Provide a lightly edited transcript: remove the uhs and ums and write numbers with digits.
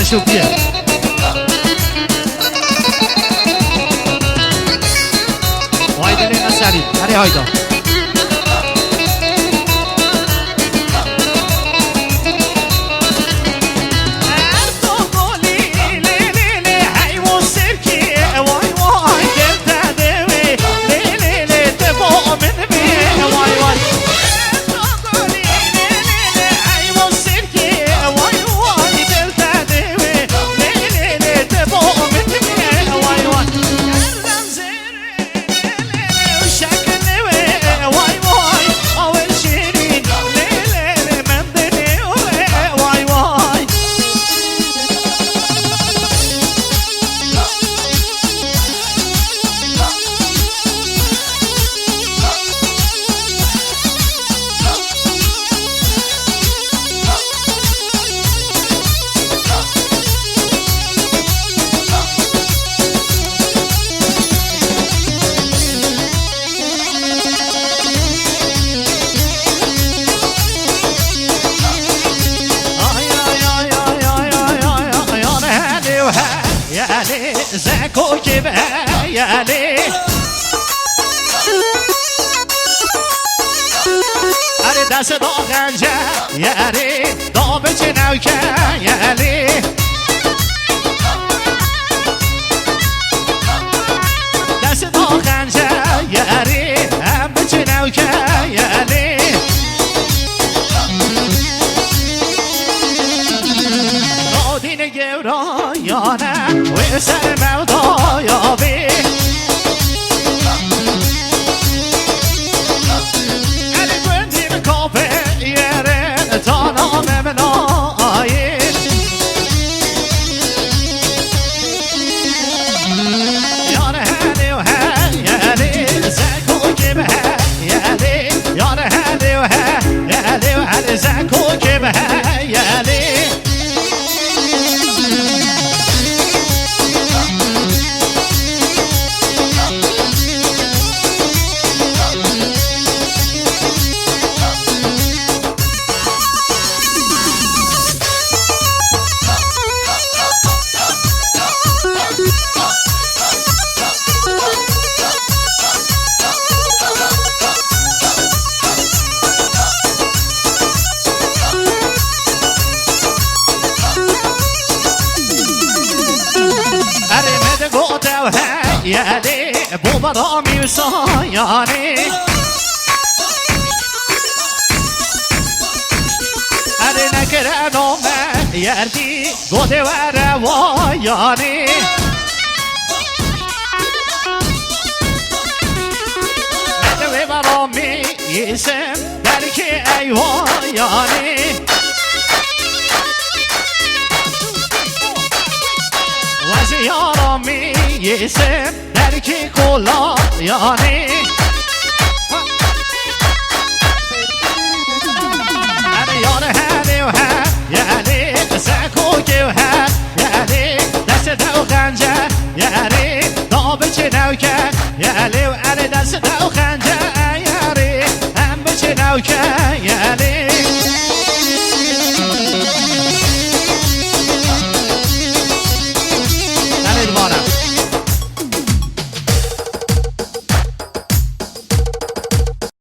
شوفیه هایده لینا سریع هری هایده زكو كبايالي أري دست داغنجا يالي دابج نوكا يالي دست داغنجا يالي هم بج نوكا يالي نادين جورا يانا وسر موضوع يابي ألي كنتي مكوفي يرين تانا ممنايين يانا هاني وهالي زاكو كبها يالي يانا هاني وهالي زاكو كبها يالي يالي بوبا رامي وصاياني أرنا كرانو ما يالي قودي ورا وياني مدوي برامي يسم داركي أيواني وزي يارامي يسم درکی کلا یعنی